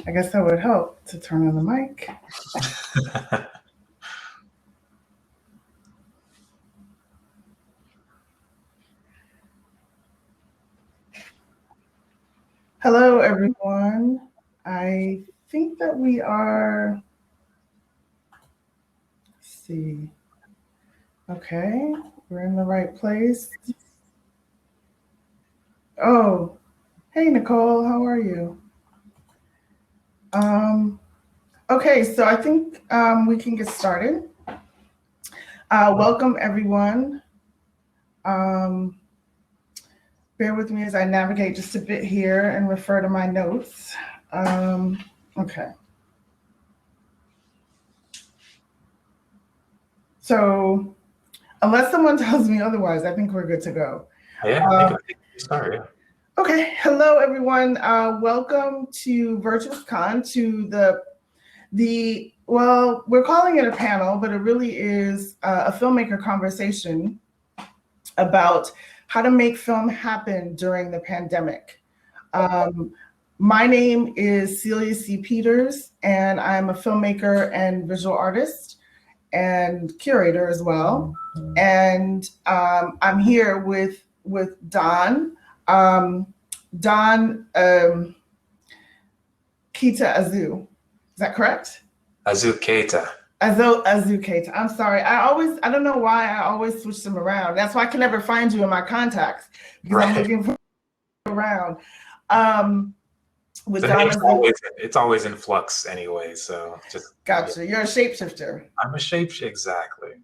I guess that would help to turn on the mic. Hello, everyone. I think that we are, let's see. Okay, we're in the right place. Oh, hey, Nicole, how are you? Um, okay, so I think we can get started. Welcome, everyone. Um, Bear with me as I navigate just a bit here and refer to my notes. Okay. So, unless someone tells me otherwise, I think we're good to go. Yeah, I think we start. Yeah. Okay. Hello, everyone. Welcome to Virtuous Con, to well, we're calling it a panel, but it really is a filmmaker conversation about how to make film happen during the pandemic. My name is Celia C. Peters, and I'm a filmmaker and visual artist and curator as well. And I'm here with Don. Don Keita Azu. Is that correct? Keita. Azu Keita. I'm sorry. I don't know why I always switch them around. That's why I can never find you in my contacts because I'm looking for around. With it's always in flux anyway. So just gotcha. You're a shapeshifter. I'm a shapeshifter, exactly.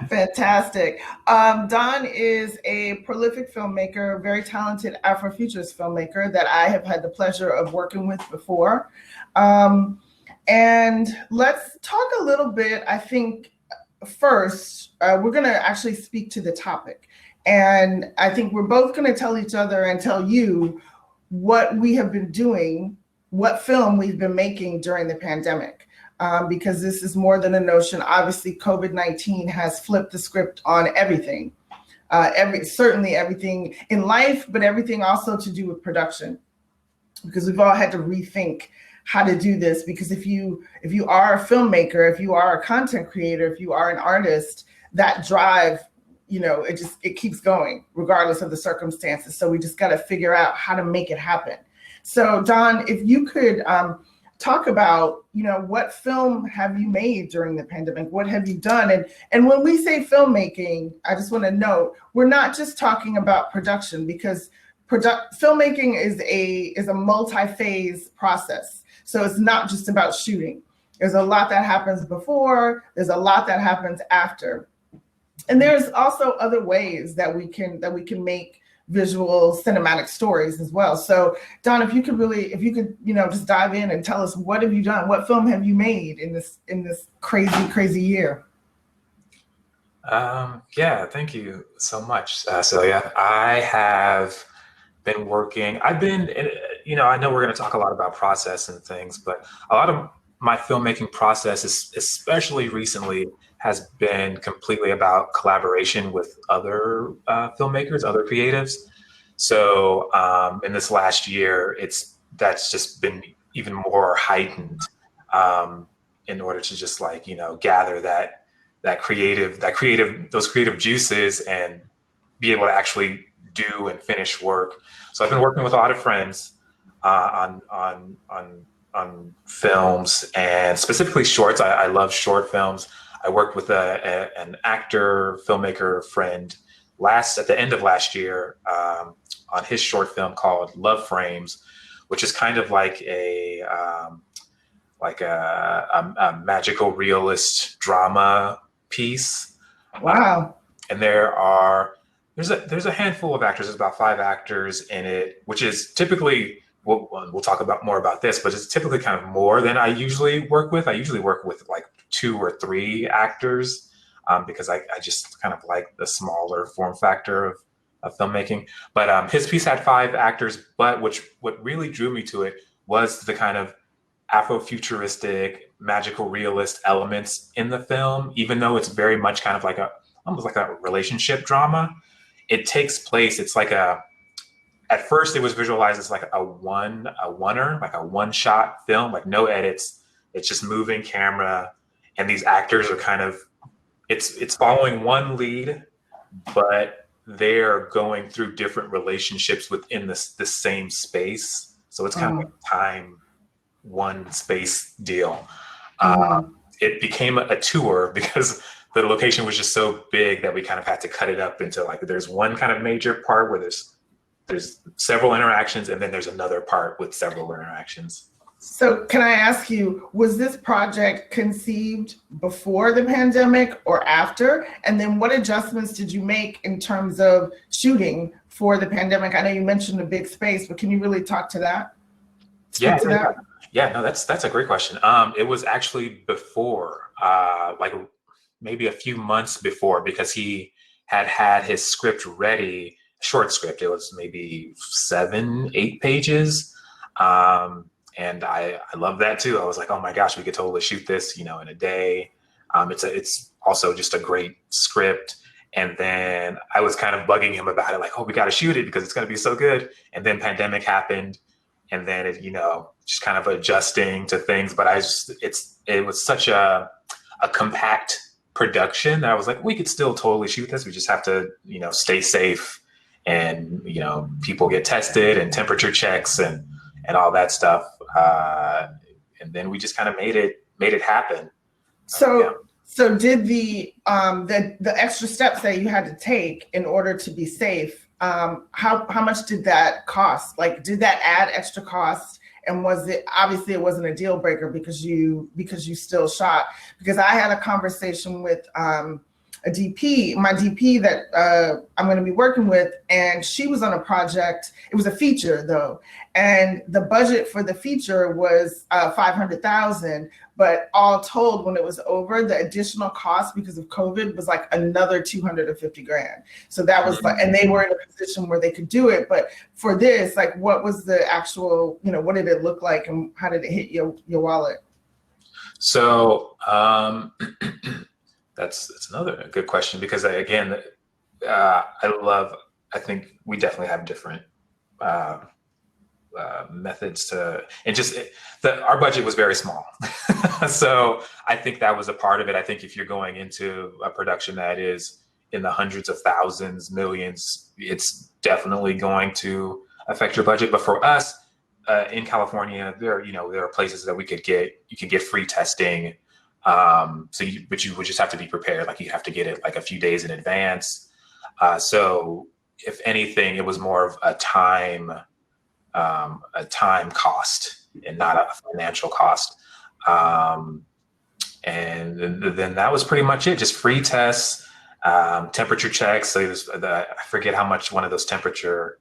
Fantastic. Don is a prolific filmmaker, very talented Afrofuturist filmmaker that I have had the pleasure of working with before. And let's talk a little bit, I think, first, we're going to actually speak to the topic. And I think we're both going to tell each other and tell you what we have been doing, what film we've been making during the pandemic. Because this is more than a notion. Obviously, COVID-19 has flipped the script on everything, certainly everything in life, but everything also to do with production, because we've all had to rethink how to do this. Because if you are a filmmaker, if you are a content creator, if you are an artist, that drive, it keeps going regardless of the circumstances. So we just got to figure out how to make it happen. So Don, if you could talk about, what film have you made during the pandemic? What have you done? And when we say filmmaking, I just want to note, we're not just talking about production, because filmmaking is a multi-phase process. So it's not just about shooting. There's a lot that happens before, there's a lot that happens after. And there's also other ways that we can make visual cinematic stories as well. So Don, if you could just dive in and tell us, what have you done? What film have you made in this crazy year? Yeah, thank you so much, Celia. I have been working. I know we're going to talk a lot about process and things, but a lot of my filmmaking process, especially recently, has been completely about collaboration with other filmmakers, other creatives. So in this last year, that's just been even more heightened in order to just gather those creative juices and be able to actually do and finish work. So I've been working with a lot of friends on films, and specifically shorts. I love short films. I worked with an actor, filmmaker friend at the end of last year on his short film called Love Frames, which is kind of like a magical realist drama piece. Wow. And there's a handful of actors. There's about 5 actors in it, which is typically, we'll talk about more about this, but it's typically kind of more than I usually work with. I usually work with like 2 or 3 actors because I just kind of like the smaller form factor of filmmaking. But his piece had 5 actors, but what really drew me to it was the kind of Afrofuturistic, magical realist elements in the film. Even though it's very much kind of almost like a relationship drama, it takes place. It's like at first it was visualized as like a oneer, like a one shot film, like no edits. It's just moving camera, and these actors are kind of it's following one lead, but they're going through different relationships within the same space. So it's kind of like a time one space deal. Mm-hmm. It became a tour because the location was just so big that we kind of had to cut it up into like there's one kind of major part where there's several interactions, and then there's another part with several interactions. So can I ask you, was this project conceived before the pandemic or after? And then what adjustments did you make in terms of shooting for the pandemic? I know you mentioned a big space, but can you really talk to that? Yeah, no, that's a great question. It was actually before, like maybe a few months before, because he had his script ready, short script. It was maybe 7, 8 pages. And I love that too. I was like, oh my gosh, we could totally shoot this, in a day. It's also just a great script. And then I was kind of bugging him about it, like, oh, we got to shoot it because it's going to be so good. And then pandemic happened, and then it, just kind of adjusting to things. But it was such a compact production that I was like, we could still totally shoot this. We just have to, stay safe, and people get tested and temperature checks and all that stuff. And then we just kind of made it happen. So did the extra steps that you had to take in order to be safe, how much did that cost? Like, did that add extra cost? And obviously it wasn't a deal breaker because you still shot? Because I had a conversation with my DP that I'm going to be working with, and she was on a project. It was a feature though, and the budget for the feature was $500,000. But all told, when it was over, the additional cost because of COVID was like another $250,000. So that was like, and they were in a position where they could do it. But for this, like, what was the actual, what did it look like, and how did it hit your wallet? So that's another good question, because again, I think we definitely have different methods to, and our budget was very small. So I think that was a part of it. I think if you're going into a production that is in the hundreds of thousands, millions, it's definitely going to affect your budget. But for us in California, there are places that you could get free testing. But you would just have to be prepared. Like, you have to get it like a few days in advance. So if anything, it was more of a time cost and not a financial cost. And then that was pretty much it. Just free tests, temperature checks. So I forget how much one of those temperature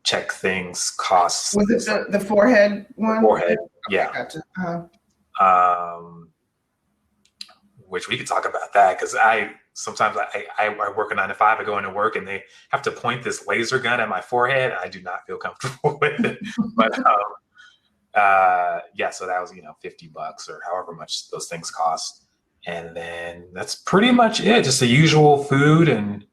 check things costs. Was it the forehead one? Forehead, yeah. Gotcha. Uh-huh. Which we could talk about that, because sometimes I work a 9 to 5. I go into work and they have to point this laser gun at my forehead. And I do not feel comfortable with it. But so that was $50 or however much those things cost, and then that's pretty much it. Just the usual food and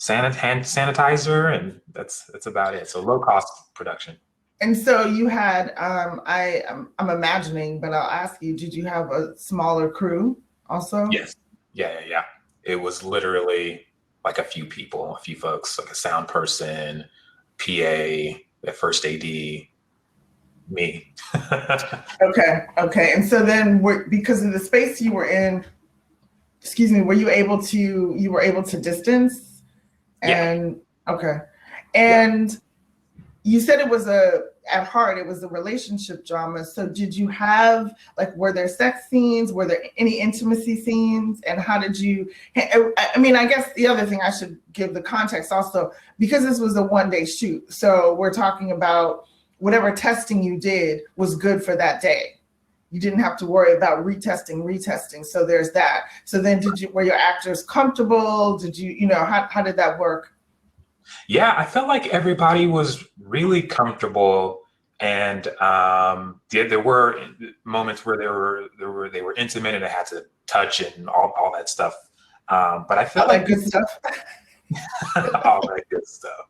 hand sanitizer, and that's about it. So low cost production. And so you had I'm imagining, but I'll ask you, did you have a smaller crew also? Yes. Yeah. It was literally like a few people, a few folks, like a sound person, PA, the first AD, me. Okay. And so then, because of the space you were in, were you able to distance? And yeah. Okay. And you said it was at heart, it was a relationship drama. So did you have, were there sex scenes? Were there any intimacy scenes? And how did you, I guess the other thing I should give the context also, because this was a one-day shoot. So we're talking about whatever testing you did was good for that day. You didn't have to worry about retesting. So there's that. So then were your actors comfortable? Did you, how did that work? Yeah, I felt like everybody was really comfortable, and there were moments where they were intimate and they had to touch and all that stuff. But I felt like good stuff. all that good stuff.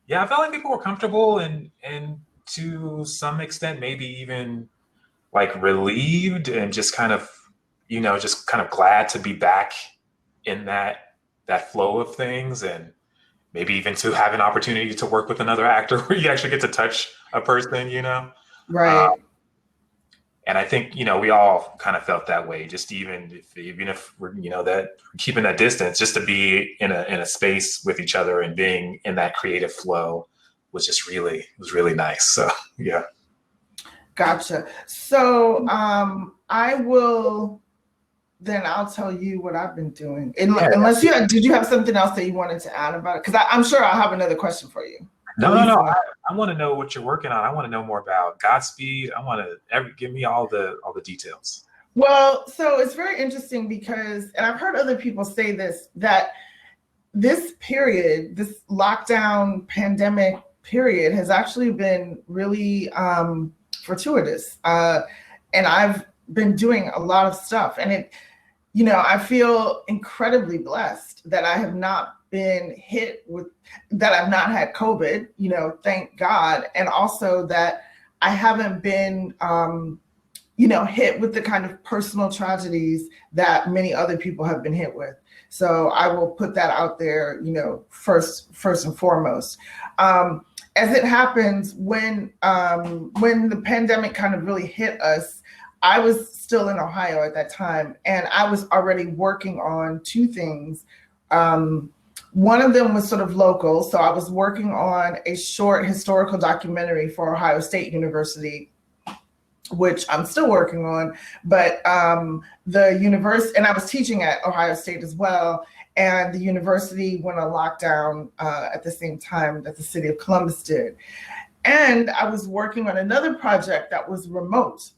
yeah, I felt like people were comfortable and to some extent maybe even like relieved and just kind of, just kind of glad to be back in that flow of things, and maybe even to have an opportunity to work with another actor where you actually get to touch a person. Uh, Right. and I think, we all kind of felt that way, just even if we're, that keeping that distance, just to be in a space with each other and being in that creative flow was really nice. So yeah. Gotcha. So I will then I'll tell you what I've been doing. Yeah. Unless did you have something else that you wanted to add about it? Because I'm sure I'll have another question for you. At No, no, least no. one. I want to know what you're working on. I want to know more about Godspeed. I want to give me all the details. Well, so it's very interesting because, and I've heard other people say this, that this period, this lockdown pandemic period has actually been really fortuitous. And I've been doing a lot of stuff. And I feel incredibly blessed that I have not been that I've not had COVID, thank God. And also that I haven't been, hit with the kind of personal tragedies that many other people have been hit with. So I will put that out there, first and foremost. As it happens, when the pandemic kind of really hit us, I was still in Ohio at that time, and I was already working on two things. One of them was sort of local, so I was working on a short historical documentary for Ohio State University, which I'm still working on, but the university, and I was teaching at Ohio State as well, and the university went on lockdown at the same time that the city of Columbus did. And I was working on another project that was remote.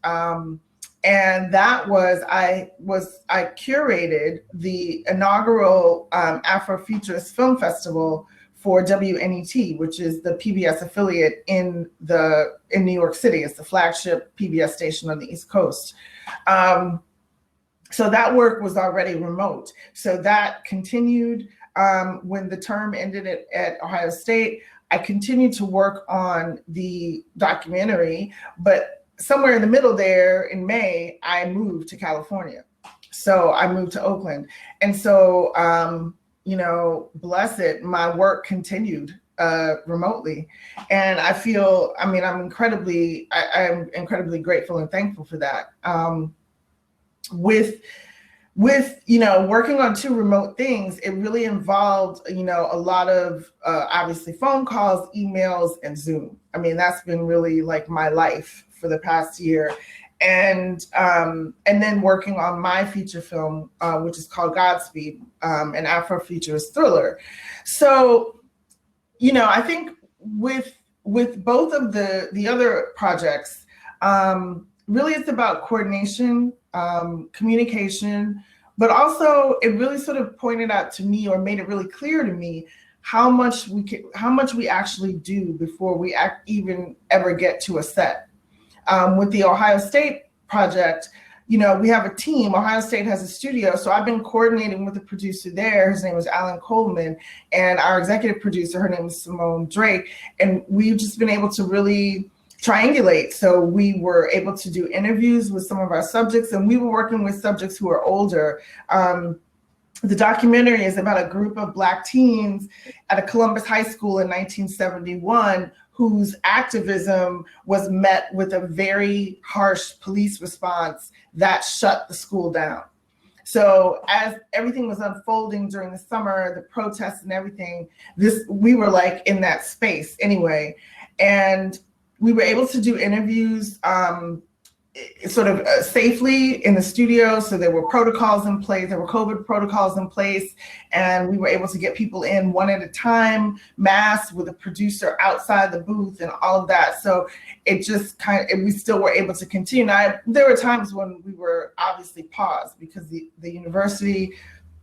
And that was, I curated the inaugural Afrofuturist Film Festival for WNET, which is the PBS affiliate in New York City. It's the flagship PBS station on the East Coast. So that work was already remote. So that continued when the term ended at Ohio State. I continued to work on the documentary, but somewhere in the middle there in May, I moved to California. So I moved to Oakland. And so, bless it, my work continued remotely. And I feel, I'm incredibly grateful and thankful for that. With working on two remote things, it really involved, a lot of obviously phone calls, emails, and Zoom. That's been really like my life for the past year. And then working on my feature film, which is called Godspeed, an Afrofuturist thriller. So, I think with both of the other projects, really it's about coordination, communication, but also it really sort of pointed out to me, or made it really clear to me, how much we actually do before we even ever get to a set. With the Ohio State project, we have a team. Ohio State has a studio, so I've been coordinating with the producer there. His name is Alan Coleman, and our executive producer, her name is Simone Drake, and we've just been able to really triangulate. So we were able to do interviews with some of our subjects, and we were working with subjects who are older. The documentary is about a group of Black teens at a Columbus high school in 1971 whose activism was met with a very harsh police response that shut the school down. So as everything was unfolding during the summer, the protests and everything, we were like in that space anyway. And we were able to do interviews sort of safely in the studio. So there were protocols in place, there were COVID protocols in place, and we were able to get people in one at a time, masked, with a producer outside the booth and all of that. So it just we still were able to continue. Now, there were times when we were obviously paused because the university,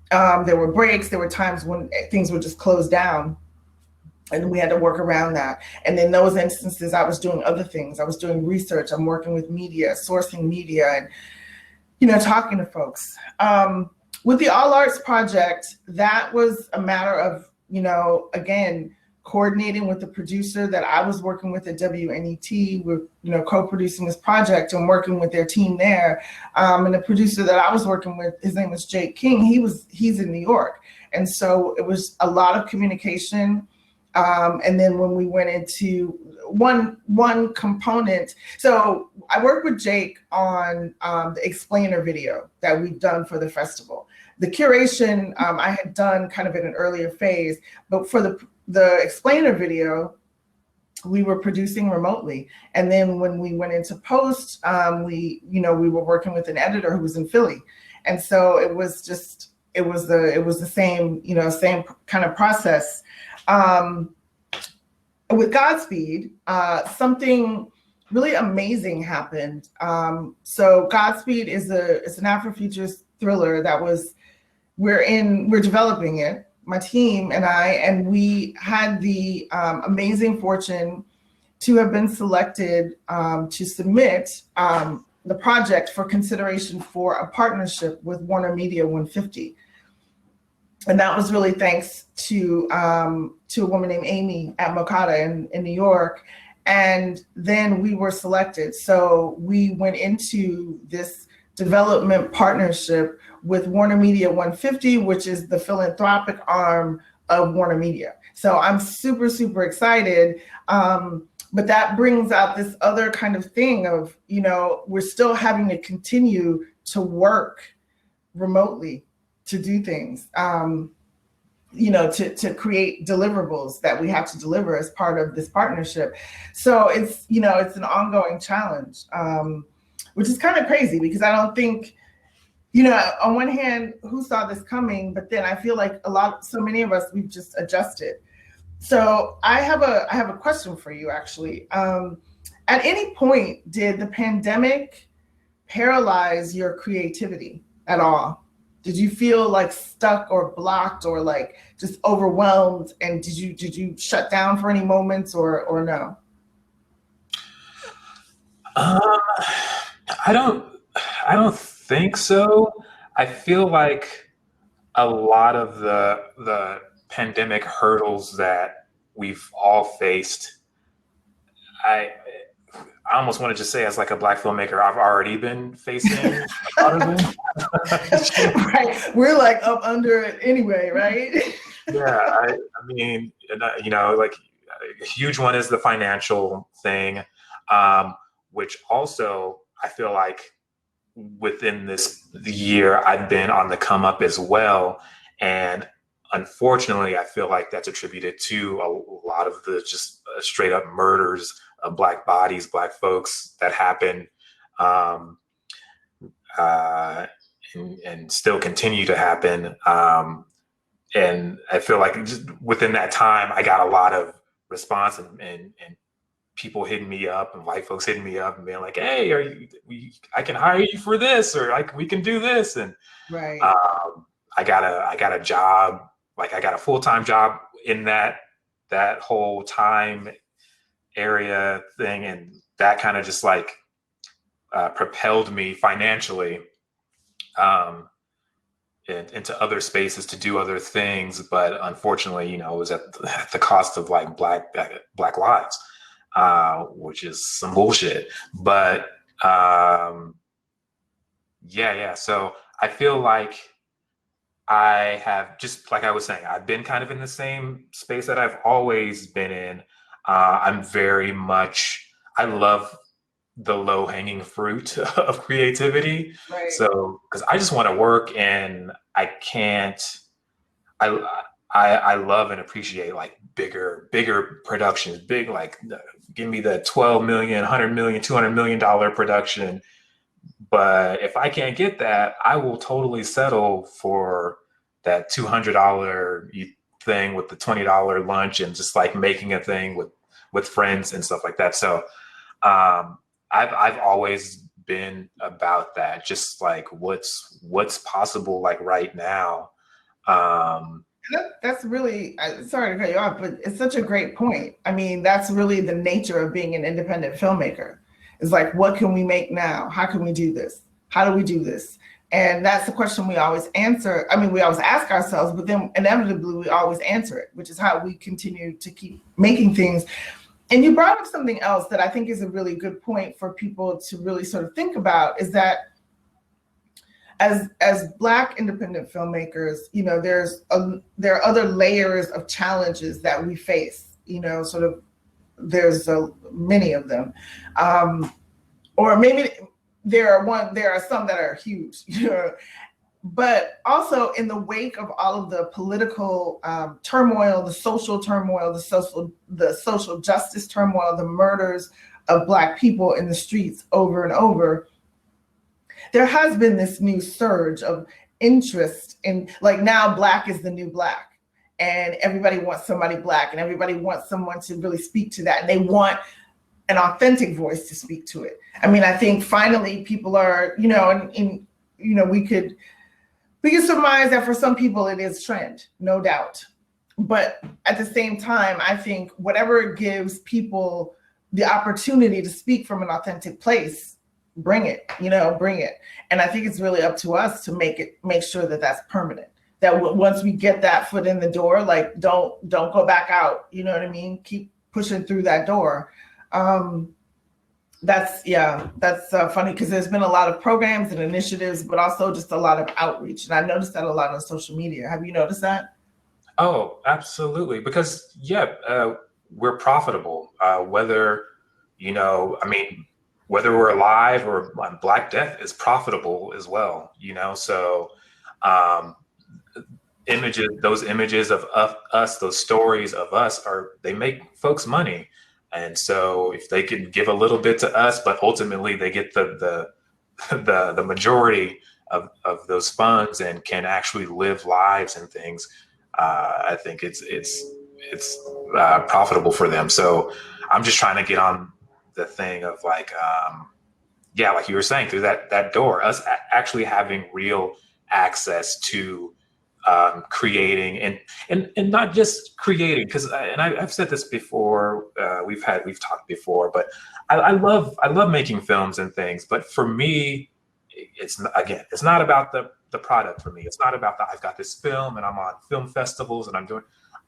there were breaks, there were times when things were just closed down. And we had to work around that. And in those instances, I was doing other things. I was doing research. I'm working with media, sourcing media, and, talking to folks. With the All Arts Project, that was a matter of, again, coordinating with the producer that I was working with at WNET. We're, co-producing this project and working with their team there. And the producer that I was working with, his name was Jake King. He's in New York. And so it was a lot of communication. And then when we went into one component, so I worked with Jake on the explainer video that we've done for the festival. The curation I had done kind of in an earlier phase, but for the explainer video, we were producing remotely. And then when we went into post, we were working with an editor who was in Philly. And so it was the same, same kind of process. With Godspeed, something really amazing happened. So Godspeed is an Afrofuturist thriller that we're developing it, my team and I, and we had the amazing fortune to have been selected to submit the project for consideration for a partnership with Warner Media 150. And that was really thanks to a woman named Amy at Mokata in New York. And then we were selected. So we went into this development partnership with Warner Media 150, which is the philanthropic arm of Warner Media. So I'm super, super excited. But that brings out this other kind of thing of, we're still having to continue to work remotely to do things, to create deliverables that we have to deliver as part of this partnership. So it's an ongoing challenge, which is kind of crazy because I don't think, on one hand, who saw this coming? But then I feel like so many of us, we've just adjusted. So I have a question for you, actually. At any point, did the pandemic paralyze your creativity at all? Did you feel like stuck or blocked or like just overwhelmed? And did you shut down for any moments or no? I don't think so. I feel like a lot of the pandemic hurdles that we've all faced, I almost want to just say as like a Black filmmaker, I've already been facing a lot of them. Right. We're like up under it anyway, right? Yeah. I mean, like a huge one is the financial thing, which also I feel like within the year I've been on the come up as well. And unfortunately, I feel like that's attributed to a lot of the just straight up murders of Black bodies, Black folks that happen, and still continue to happen. And I feel like just within that time, I got a lot of response and people hitting me up and white folks hitting me up and being like, "Hey, I can hire you for this, or like we can do this." And right. I got a job, like I got a full-time job in that whole time area thing, and that kind of just like propelled me financially into other spaces to do other things. But unfortunately, it was at the cost of like black lives, which is some bullshit. But yeah. So I feel like I have, just like I was saying, I've been kind of in the same space that I've always been in. I'm very much, I love the low hanging fruit of creativity. Right. So, because I just want to work, and I can't, I love and appreciate like bigger productions, big, like give me the 12 million, 100 million, $200 million production. But if I can't get that, I will totally settle for that $200 thing with the $20 lunch and just like making a thing with friends and stuff like that. So I've always been about that, just like what's possible like right now. That's really, sorry to cut you off, but it's such a great point. I mean, that's really the nature of being an independent filmmaker. It's like, what can we make now? How can we do this? How do we do this? And that's the question we always answer. I mean, we always ask ourselves, but then inevitably we always answer it, which is how we continue to keep making things. And you brought up something else that I think is a really good point for people to really sort of think about, is that as Black independent filmmakers, there are other layers of challenges that we face. Sort of there's many of them, or maybe there are some that are huge. But also in the wake of all of the political turmoil, the social turmoil, the social justice turmoil, the murders of Black people in the streets over and over, there has been this new surge of interest in, like, now Black is the new Black, and everybody wants somebody Black, and everybody wants someone to really speak to that, and they want an authentic voice to speak to it. I mean, I think finally people are, we could surmise that for some people it is trend, no doubt. But at the same time, I think whatever gives people the opportunity to speak from an authentic place, bring it. And I think it's really up to us to make sure that that's permanent. That once we get that foot in the door, like, don't go back out. You know what I mean? Keep pushing through that door. That's funny, because there's been a lot of programs and initiatives, but also just a lot of outreach. And I noticed that a lot on social media. Have you noticed that? Oh, absolutely. Because we're profitable, whether, whether we're alive or Black Death is profitable as well, so those images of us, those stories of us they make folks money. And so if they can give a little bit to us, but ultimately they get the majority of those funds and can actually live lives and things, I think it's profitable for them. So I'm just trying to get on the thing of like you were saying, through that door, us actually having real access to creating and not just creating, because I've said this before, we've talked before, but I love making films and things, but for me, it's not about the product. For me, it's not about I've got this film and I'm on film festivals and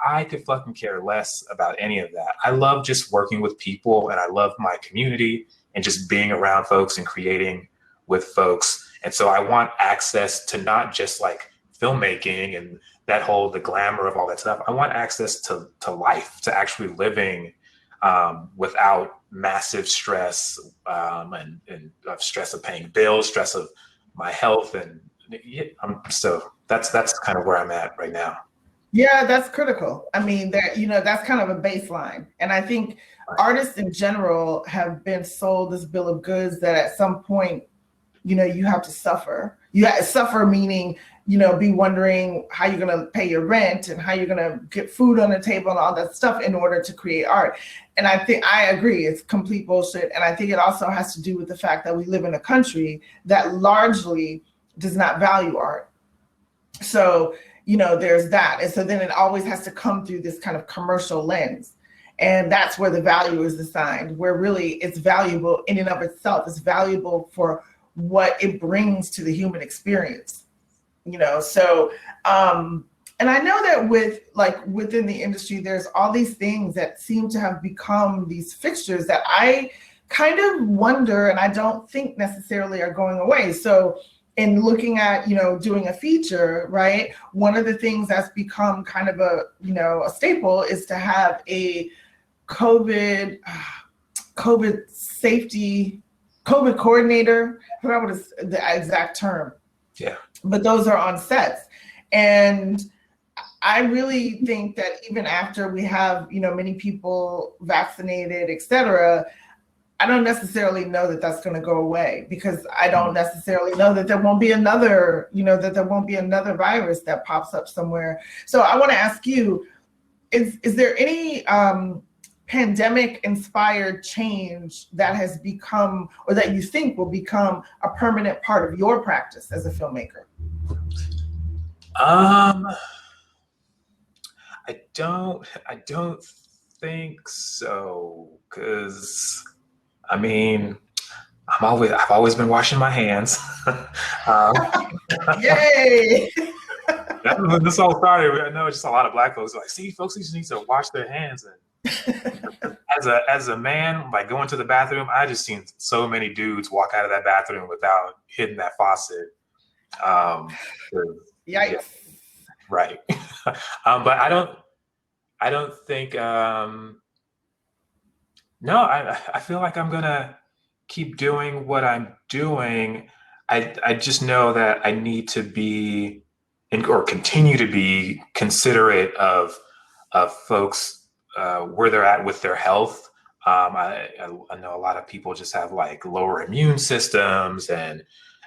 I could fucking care less about any of that. I love just working with people, and I love my community and just being around folks and creating with folks. And so I want access to not just like filmmaking and the glamour of all that stuff. I want access to life, to actually living without massive stress, and stress of paying bills, stress of my health. And so that's kind of where I'm at right now. Yeah, that's critical. I mean, that's kind of a baseline. And I think artists in general have been sold this bill of goods that at some point, you have to suffer. You have to suffer, meaning, be wondering how you're going to pay your rent and how you're going to get food on the table and all that stuff in order to create art. And I think I agree, it's complete bullshit. And I think it also has to do with the fact that we live in a country that largely does not value art. So, there's that. And so then it always has to come through this kind of commercial lens. And that's where the value is assigned, where really it's valuable in and of itself. It's valuable for what it brings to the human experience. So, and I know that within the industry, there's all these things that seem to have become these fixtures that I kind of wonder, and I don't think necessarily are going away. So in looking at, doing a feature, right, one of the things that's become kind of a staple is to have a COVID safety, COVID coordinator. I forgot what is the exact term. Yeah. But those are on sets. And I really think that even after we have, many people vaccinated, et cetera, I don't necessarily know that that's going to go away, because I don't necessarily know that there won't be another virus that pops up somewhere. So I want to ask you, is there any pandemic inspired change that has become, or that you think will become, a permanent part of your practice as a filmmaker? I don't think so, because I've always been washing my hands. um, Yay! that's when this all started. I know just a lot of Black folks are like, see, folks just need to wash their hands. And as a man, like going to the bathroom, I just seen so many dudes walk out of that bathroom without hitting that faucet. Um, yeah, Yikes. right. But I don't think. No, I feel like I'm gonna keep doing what I'm doing. I just know that I need to be or continue to be considerate of folks where they're at with their health. I know a lot of people just have like lower immune systems, and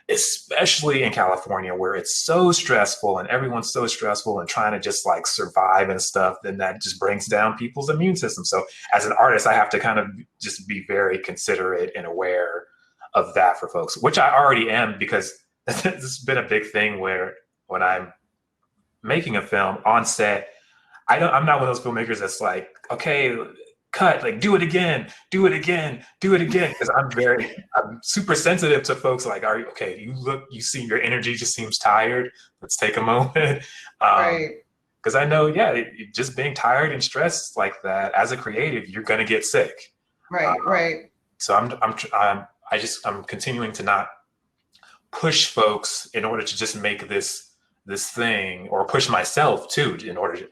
especially in California where it's so stressful and everyone's so stressful and trying to just like survive and stuff, then that just brings down people's immune system. So as an artist, I have to kind of just be very considerate and aware of that for folks, which I already am, because this has been a big thing where when I'm making a film on set, I'm not one of those filmmakers that's like, okay, cut, like do it again, do it again, do it again. Because I'm super sensitive to folks like, are you okay? You see your energy just seems tired. Let's take a moment. Right. Because I know, yeah, just being tired and stressed like that as a creative, you're gonna get sick. Right. Right. So I'm continuing to not push folks in order to just make this thing, or push myself too in order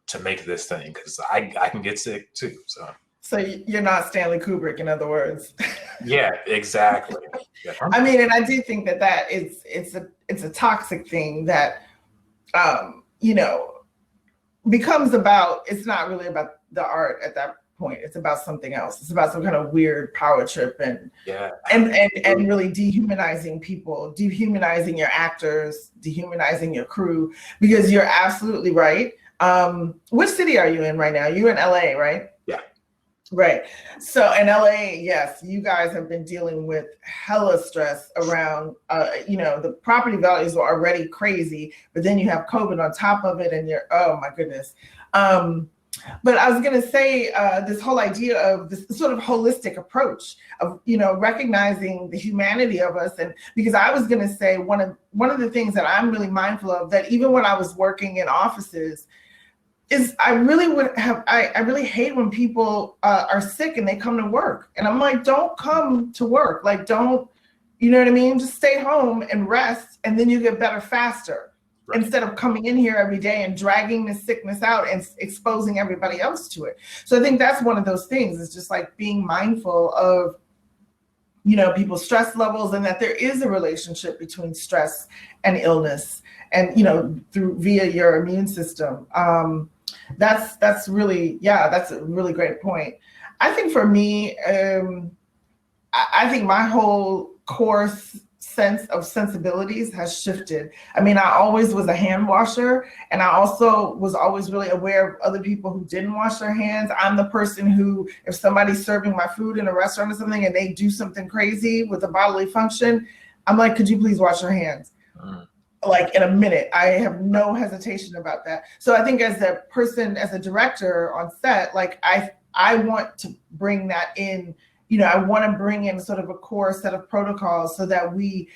to make this thing, because I can get sick too. So you're not Stanley Kubrick, in other words. Yeah, exactly. Yeah. I mean, and I do think that it's a toxic thing that becomes about. It's not really about the art at that point. It's about something else. It's about some kind of weird power trip and really dehumanizing people, dehumanizing your actors, dehumanizing your crew. Because you're absolutely right. Which city are you in right now? You're in LA, right? Yeah. Right. So in LA, yes, you guys have been dealing with hella stress around, the property values are already crazy, but then you have COVID on top of it, and oh my goodness. But I was going to say this whole idea of this sort of holistic approach of, recognizing the humanity of us. And because I was going to say one of the things that I'm really mindful of, that even when I was working in offices, is I really hate when people are sick and they come to work. And I'm like, don't come to work. Like, don't, you know what I mean? Just stay home and rest, and then you get better faster. Right. Instead of coming in here every day and dragging the sickness out and exposing everybody else to it. So I think that's one of those things. It's just like being mindful of, people's stress levels, and that there is a relationship between stress and illness, and, via your immune system. That's really, that's a really great point. I think for me, I think my whole core sense of sensibilities has shifted. I mean, I always was a hand washer, and I also was always really aware of other people who didn't wash their hands. I'm the person who, if somebody's serving my food in a restaurant or something and they do something crazy with a bodily function, I'm like, could you please wash your hands? Like in a minute. I have no hesitation about that. So I think as a person, as a director on set, like I want to bring that in. I want to bring in sort of a core set of protocols so that we,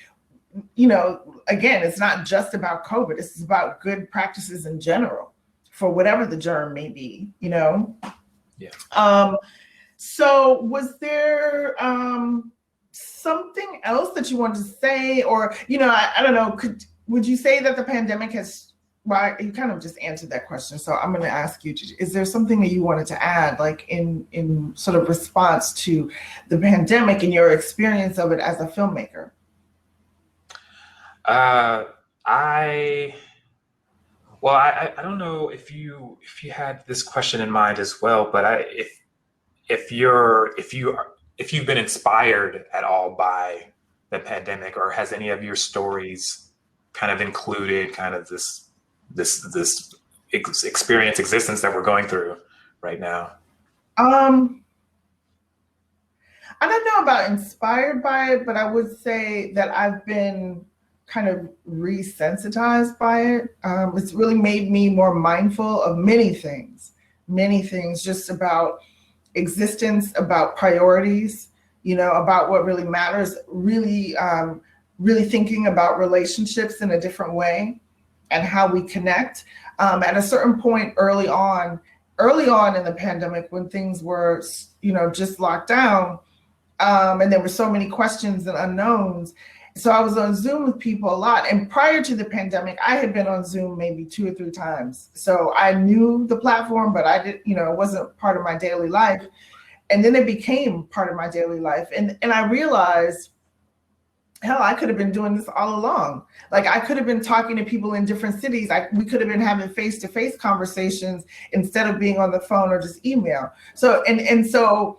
again, it's not just about COVID. It's about good practices in general for whatever the germ may be, Yeah. So was there something else that you wanted to say, or, I don't know, would you say that the pandemic well, you kind of just answered that question. So I'm going to ask you, is there something that you wanted to add, like in sort of response to the pandemic and your experience of it as a filmmaker? I don't know if you had this question in mind as well, but if you've been inspired at all by the pandemic, or has any of your stories kind of included kind of this existence that we're going through right now? I don't know about inspired by it, but I would say that I've been kind of resensitized by it. It's really made me more mindful of many things, just about existence, about priorities, about what really matters, really, really thinking about relationships in a different way and how we connect. At a certain point early on in the pandemic, when things were, just locked down, and there were so many questions and unknowns. So I was on Zoom with people a lot. And prior to the pandemic, I had been on Zoom maybe 2 or 3 times. So I knew the platform, but I did, it wasn't part of my daily life. And then it became part of my daily life. And I realized, hell, I could have been doing this all along. Like, I could have been talking to people in different cities. We could have been having face-to-face conversations instead of being on the phone or just email. So, so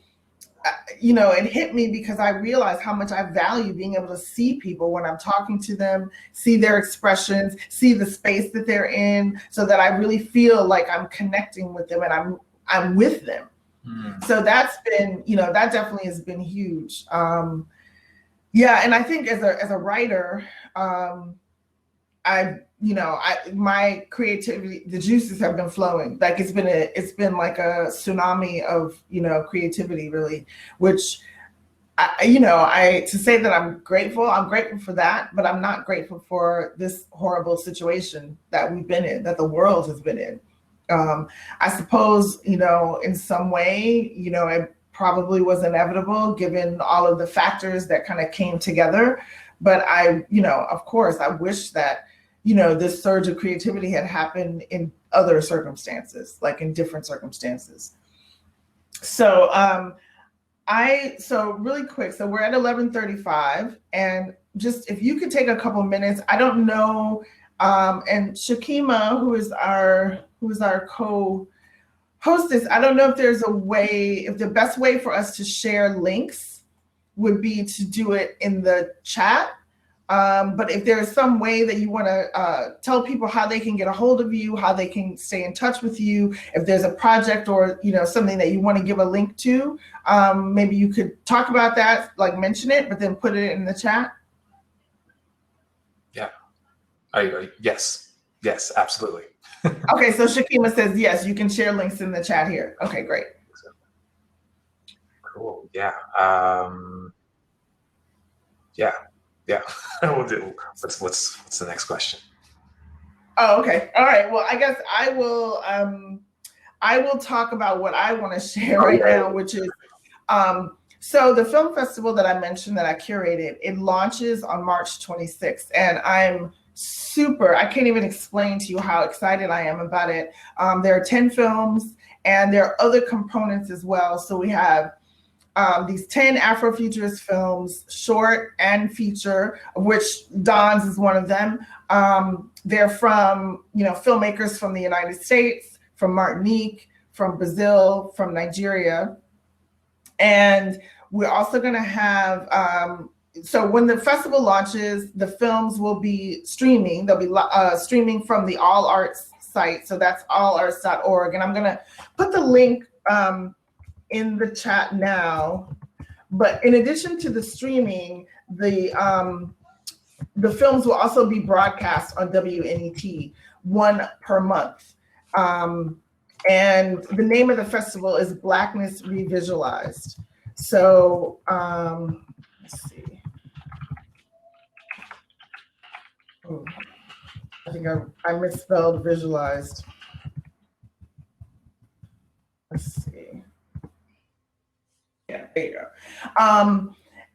it hit me because I realized how much I value being able to see people when I'm talking to them, see their expressions, see the space that they're in, so that I really feel like I'm connecting with them and I'm with them. So that's been, that definitely has been huge. Yeah, and I think as a writer, my creativity, the juices have been flowing. Like, it's been like a tsunami of, creativity, really, which to say that I'm grateful for that, but I'm not grateful for this horrible situation that we've been in, that the world has been in. I suppose, in some way, it probably was inevitable given all of the factors that kind of came together. But of course, I wish that, this surge of creativity had happened in other circumstances, like in different circumstances. So, so really quick, so we're at 11:35, and just if you could take a couple minutes, I don't know, and Shakima, who is our co-hostess, I don't know if there's if the best way for us to share links would be to do it in the chat. But if there's some way that you want to tell people how they can get a hold of you, how they can stay in touch with you, if there's a project or something that you want to give a link to, maybe you could talk about that, like mention it, but then put it in the chat. Yeah. Yes, absolutely. Okay, so Shakima says yes, you can share links in the chat here. Okay, great. Cool. Yeah. Yeah. We'll do. What's the next question? Oh, okay. All right. Well, I guess I will talk about what I want to share now, which is so the film festival that I mentioned that I curated, it launches on March 26th, and I can't even explain to you how excited I am about it. There are 10 films, and there are other components as well. So we have these 10 Afrofuturist films, short and feature, of which Don's is one of them. They're from, filmmakers from the United States, from Martinique, from Brazil, from Nigeria. And we're also going to have, so when the festival launches, the films will be streaming. They'll be streaming from the All Arts site. So that's allarts.org. And I'm going to put the link in the chat now. But in addition to the streaming, the films will also be broadcast on WNET, 1 per month. And the name of the festival is Blackness Revisualized. So let's see. Oh, I think I misspelled visualized. Let's see. Yeah, there you go.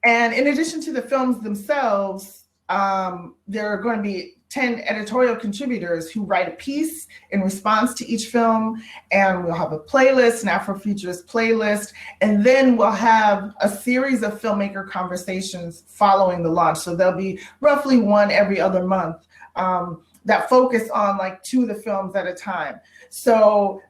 And in addition to the films themselves, there are going to be 10 editorial contributors who write a piece in response to each film, and we'll have a playlist, an Afrofuturist playlist, and then we'll have a series of filmmaker conversations following the launch. So there'll be roughly one every other month that focus on like 2 of the films at a time. So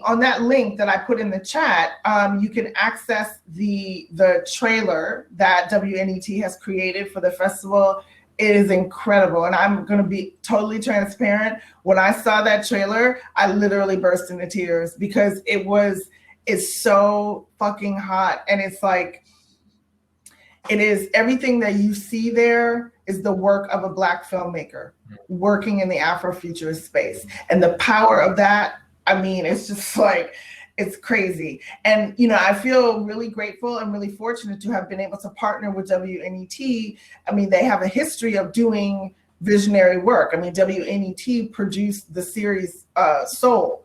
on that link that I put in the chat, you can access the trailer that WNET has created for the festival. It is incredible. And I'm going to be totally transparent. When I saw that trailer, I literally burst into tears because it's so fucking hot. And it's like, it is everything that you see there is the work of a Black filmmaker working in the Afrofuturist space. And the power of that, I mean, it's just like, It's crazy. And, you know, I feel really grateful and really fortunate to have been able to partner with WNET. I mean, they have a history of doing visionary work. I mean, WNET produced the series Soul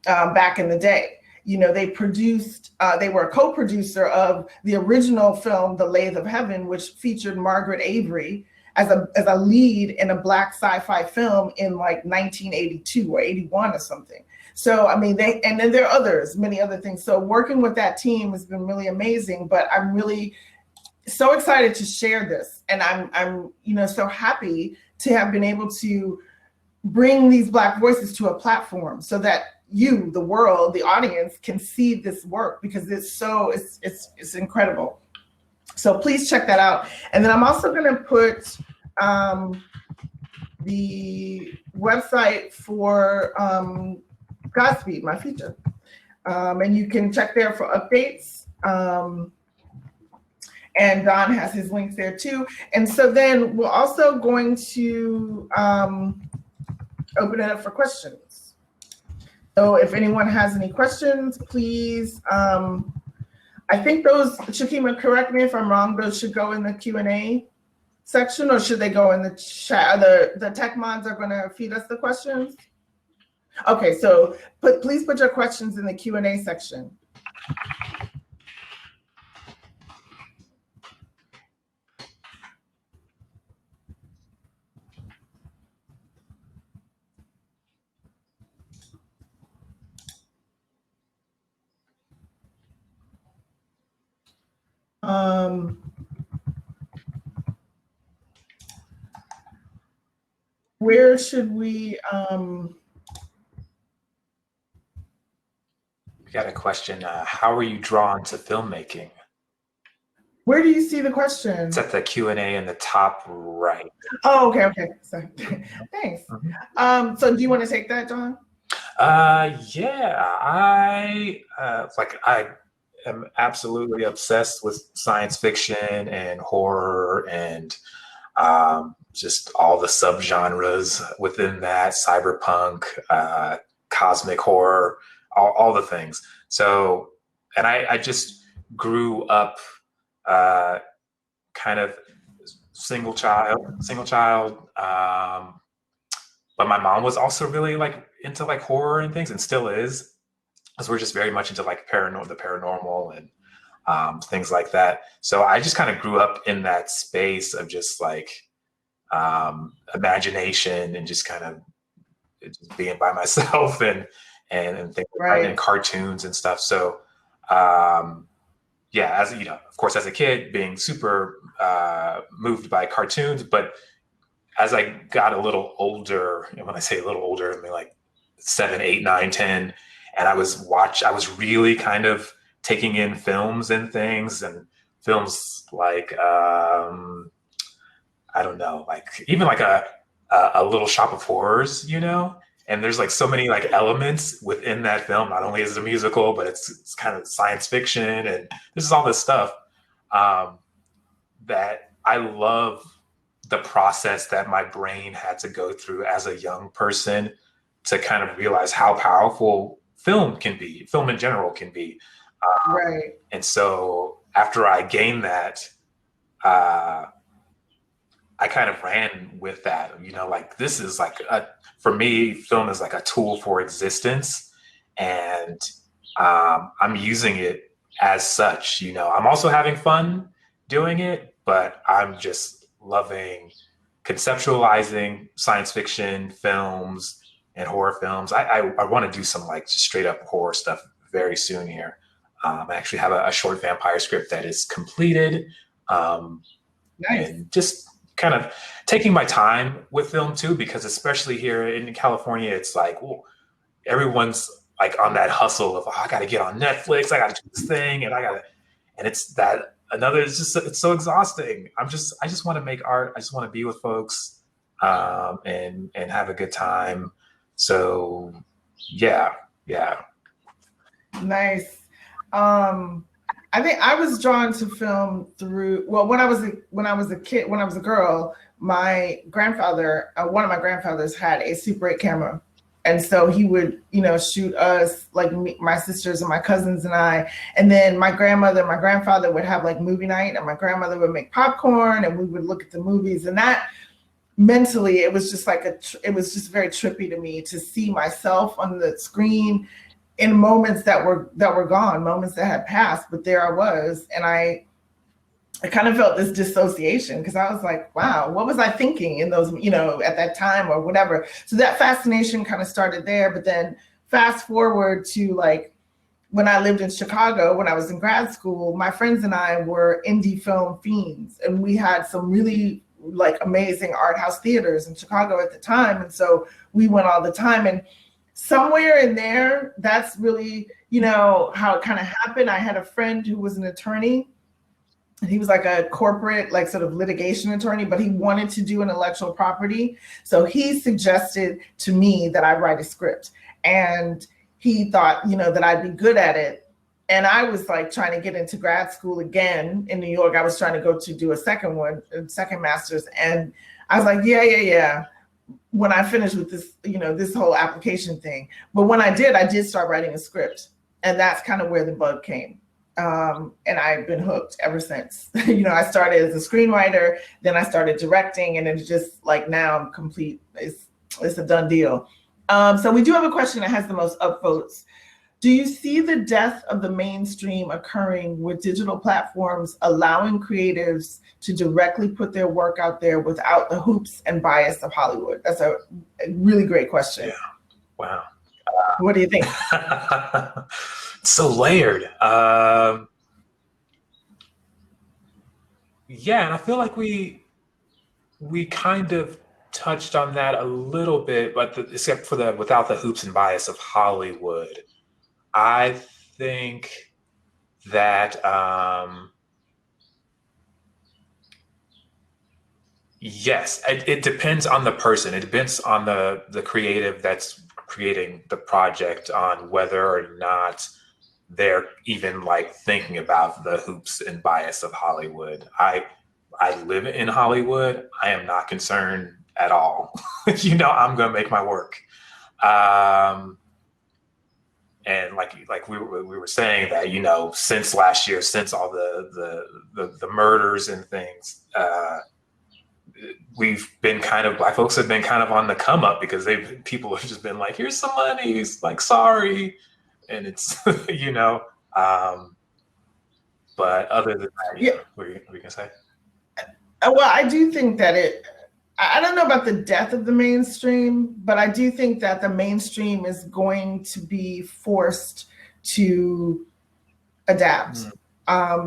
back in the day. You know, they were a co-producer of the original film, The Lathe of Heaven, which featured Margaret Avery as a lead in a Black sci-fi film in like 1982 or 81 or something. So, I mean, and then there are others, many other things. So working with that team has been really amazing, but I'm really so excited to share this. And I'm you know, so happy to have been able to bring these Black voices to a platform so that you, the world, the audience can see this work, because it's incredible. So please check that out. And then I'm also going to put the website for Godspeed, my feature. And you can check there for updates. And Don has his links there too. And so then we're also going to open it up for questions. So if anyone has any questions, please, I think those, Shakima, correct me if I'm wrong, those should go in the Q&A section, or should they go in the chat? The tech mods are gonna feed us the questions? Okay, so please put your questions in the Q&A section. Where should we? We got a question. How are you drawn to filmmaking? Where do you see the question? It's at the Q&A in the top right. Oh, okay. Sorry. Thanks. So do you want to take that, John? Yeah, I am absolutely obsessed with science fiction and horror and just all the subgenres within that, cyberpunk, cosmic horror, all the things. So, and I just grew up kind of single child. But my mom was also really like into like horror and things, and still is, because we're just very much into like the paranormal and things like that. So I just kind of grew up in that space of just like imagination and just kind of just being by myself and things like and cartoons and stuff. So yeah, as you know, of course, as a kid, being super moved by cartoons, but as I got a little older, and when I say a little older, I mean like 7, 8, 9, 10, and I was really kind of taking in films and things, and films like I don't know, like even like a Little Shop of Horrors, you know. And there's like so many like elements within that film. Not only is it a musical, but it's kind of science fiction, and this is all this stuff that I love. The process that my brain had to go through as a young person to kind of realize how powerful film in general can be. And so after I gained that, I kind of ran with that, you know, like this is like, for me, film is like a tool for existence, and I'm using it as such, you know. I'm also having fun doing it, but I'm just loving conceptualizing science fiction films and horror films. I want to do some like just straight up horror stuff very soon here. I actually have a short vampire script that is completed. And just kind of taking my time with film too, because especially here in California, it's like, well, everyone's like on that hustle of, oh, I got to get on Netflix, I got to do this thing, and it's that. It's so exhausting. I just want to make art. I just want to be with folks and have a good time. So yeah. Nice. I think I was drawn to film through, well, when I was a girl, my grandfather, one of my grandfathers had a Super 8 camera. And so he would, shoot us, like me, my sisters and my cousins and I. And then my grandmother and my grandfather would have like movie night, and my grandmother would make popcorn and we would look at the movies. And that mentally, it was just like it was just very trippy to me to see myself on the screen in moments that were gone, moments that had passed. But there I was, and I kind of felt this dissociation because I was like, wow, what was I thinking in those, at that time or whatever. So that fascination kind of started there. But then fast forward to like when I lived in Chicago, when I was in grad school, my friends and I were indie film fiends, and we had some really like amazing art house theaters in Chicago at the time. And so we went all the time. And somewhere in there, that's really, how it kind of happened. I had a friend who was an attorney. He was like a corporate, like sort of litigation attorney, but he wanted to do intellectual property. So he suggested to me that I write a script, and he thought, that I'd be good at it. And I was like trying to get into grad school again in New York. I was trying to go to do a second master's. And I was like, yeah. When I finished with this, this whole application thing. But when I did start writing a script, and that's kind of where the bug came. And I've been hooked ever since. I started as a screenwriter, then I started directing, and it's just like now I'm complete. It's a done deal. So we do have a question that has the most upvotes. Do you see the death of the mainstream occurring with digital platforms allowing creatives to directly put their work out there without the hoops and bias of Hollywood? That's a really great question. Yeah. Wow. What do you think? So layered. Yeah, and I feel like we kind of touched on that a little bit, but except for the without the hoops and bias of Hollywood. I think that yes, it depends on the person. It depends on the creative that's creating the project on whether or not they're even like thinking about the hoops and bias of Hollywood. I live in Hollywood. I am not concerned at all. I'm gonna make my work. And like we were saying that, since last year, since all the murders and things, Black folks have been kind of on the come up because people have just been like, here's some money, it's like, sorry. And it's, but other than that, yeah. What are you gonna say? Well, I do think that I don't know about the death of the mainstream, but I do think that the mainstream is going to be forced to adapt.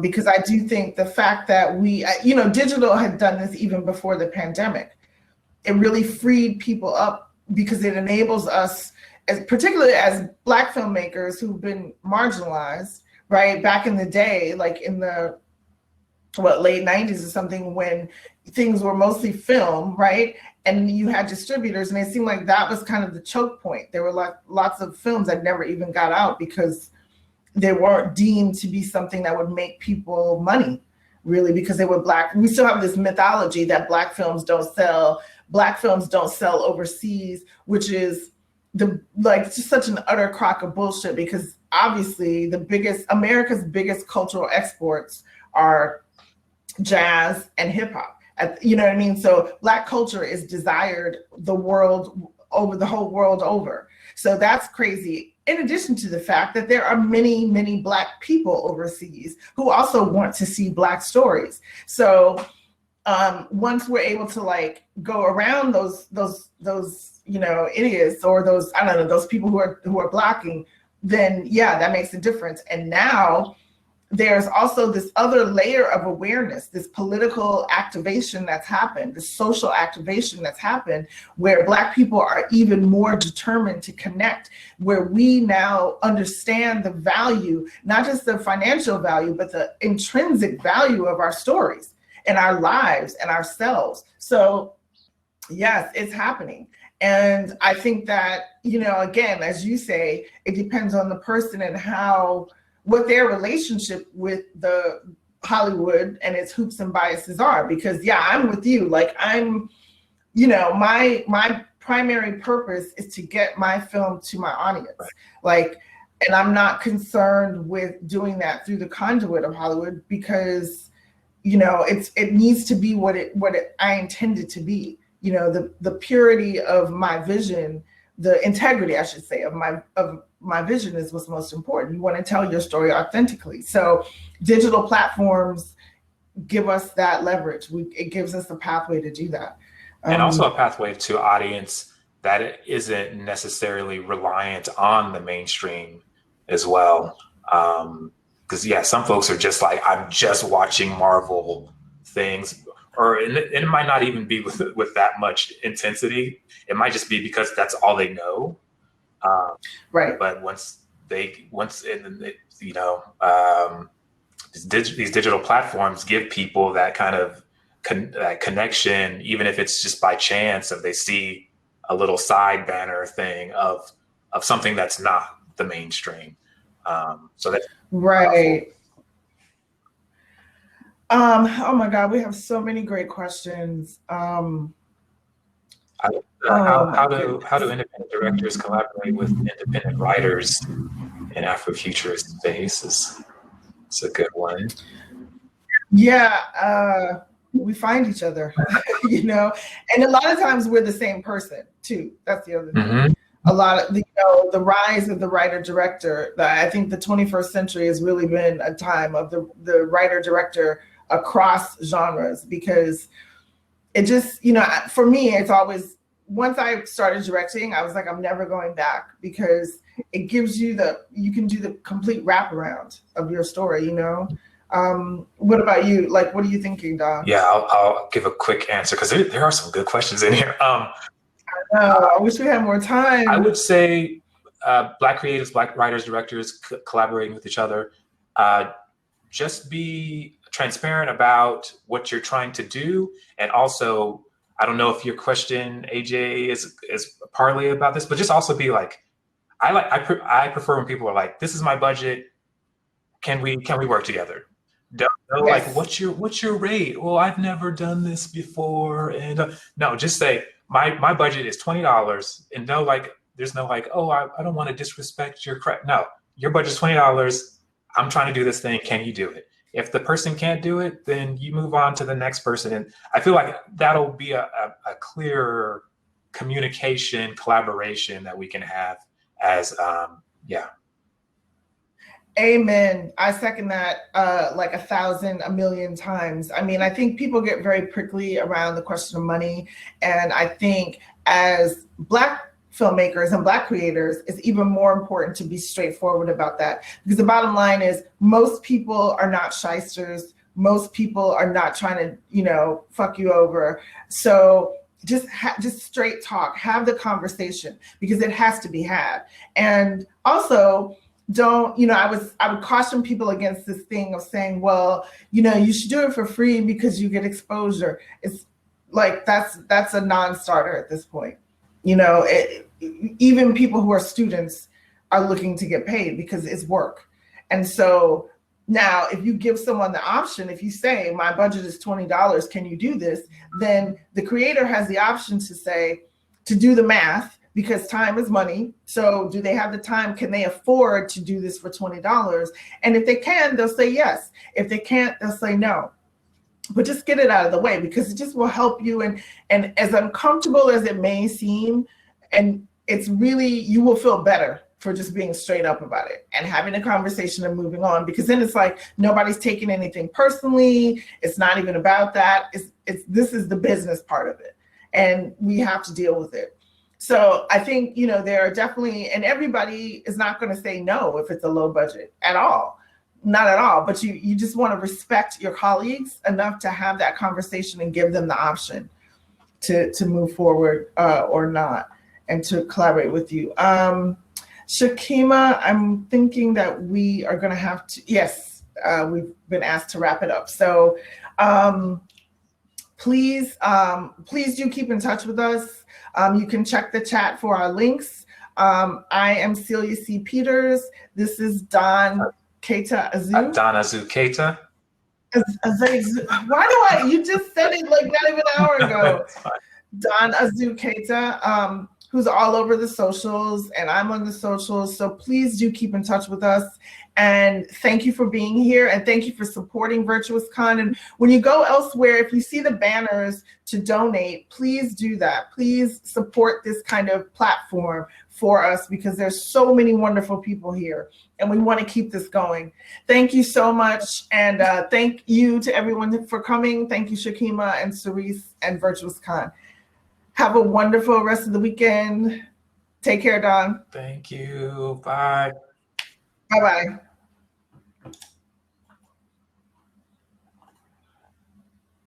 Because I do think the fact that digital had done this even before the pandemic. It really freed people up because it enables us, particularly as Black filmmakers who've been marginalized, right? Back in the day, like in the late 90s or something, when things were mostly film, right? And you had distributors, and it seemed like that was kind of the choke point. There were lots of films that never even got out because they weren't deemed to be something that would make people money, really, because they were Black. We still have this mythology that Black films don't sell overseas, which is just such an utter crock of bullshit, because obviously America's biggest cultural exports are jazz and hip hop. You know what I mean? So Black culture is desired the whole world over. So that's crazy. In addition to the fact that there are many, many Black people overseas who also want to see Black stories. So once we're able to go around those idiots, or those people who are blocking, then yeah, that makes a difference. And now there's also this other layer of awareness, this political activation that's happened, this social activation that's happened, where Black people are even more determined to connect, where we now understand the value, not just the financial value, but the intrinsic value of our stories and our lives and ourselves. So yes, it's happening. And I think that, again, as you say, it depends on the person and what their relationship with the Hollywood and its hoops and biases are. Because yeah, I'm with you. I'm my primary purpose is to get my film to my audience. Right. Like, and I'm not concerned with doing that through the conduit of Hollywood, because, it needs to be what I intended to be. The purity of my vision, the integrity, I should say, of my vision is what's most important. You want to tell your story authentically. So digital platforms give us that leverage. It gives us a pathway to do that. And also a pathway to audience that isn't necessarily reliant on the mainstream as well. Because some folks are just like, I'm just watching Marvel things, or it might not even be with that much intensity. It might just be because that's all they know. Right. But these digital platforms give people that kind of that connection, even if it's just by chance, if they see a little side banner thing of something that's not the mainstream. So that's right. Oh my God, we have so many great questions. How do independent directors collaborate with independent writers in Afrofuturist space? It's a good one. Yeah, we find each other, and a lot of times we're the same person too. That's the other thing. Mm-hmm. A lot of the rise of the writer director. I think the 21st century has really been a time of the writer director across genres, because it just, for me, it's always, once I started directing, I was like, I'm never going back, because it gives you you can do the complete wraparound of your story, What about you? Like, what are you thinking, Don? Yeah, I'll give a quick answer, because there are some good questions in here. I wish we had more time. I would say Black creatives, Black writers, directors collaborating with each other. Just be transparent about what you're trying to do. And also, I don't know if your question, AJ, is partly about this, but just also be like, I prefer when people are like, this is my budget. Can we work together? Don't know, Yes. like, what's your rate? Well, I've never done this before. And no, just say, my budget is $20, and there's no like, oh, I don't want to disrespect your credit. No, your budget's $20. I'm trying to do this thing. Can you do it? If the person can't do it, then you move on to the next person. And I feel like that'll be a clearer communication, collaboration that we can have as, Amen. I second that like 1,000, a million times. I mean, I think people get very prickly around the question of money. And I think as Black filmmakers and Black creators, it's even more important to be straightforward about that. Because the bottom line is, most people are not shysters. Most people are not trying to, fuck you over. So just straight talk, have the conversation, because it has to be had. And also, don't, I would caution people against this thing of saying, well, you should do it for free because you get exposure. It's like, that's a non-starter at this point. Even people who are students are looking to get paid because it's work. And so now, if you give someone the option, if you say, my budget is $20, can you do this? Then the creator has the option to do the math, because time is money. So do they have the time? Can they afford to do this for $20? And if they can, they'll say yes. If they can't, they'll say no. But just get it out of the way, because it just will help you. And as uncomfortable as it may seem, and it's really, you will feel better for just being straight up about it and having a conversation and moving on, because then it's like, nobody's taking anything personally. It's not even about that. This is the business part of it, and we have to deal with it. So I think, there are definitely, and everybody is not going to say no if it's a low budget at all. Not at all. But you just want to respect your colleagues enough to have that conversation and give them the option to move forward or not, and to collaborate with you. Shakima, I'm thinking that we are going to have to, yes, we've been asked to wrap it up. So please do keep in touch with us. You can check the chat for our links. I am Celia C. Peters. This is Don Keita Azu. Don Azu Keita. Why you just said it like not even an hour ago. Don Azu Keita, who's all over the socials, and I'm on the socials. So please do keep in touch with us. And thank you for being here, and thank you for supporting Virtuous Con. And when you go elsewhere, if you see the banners to donate, please do that. Please support this kind of platform for us, because there's so many wonderful people here, and we want to keep this going. Thank you so much, and thank you to everyone for coming. Thank you, Shakima and Cerise and Virtuous Con. Have a wonderful rest of the weekend. Take care, Don. Thank you. Bye. Bye-bye.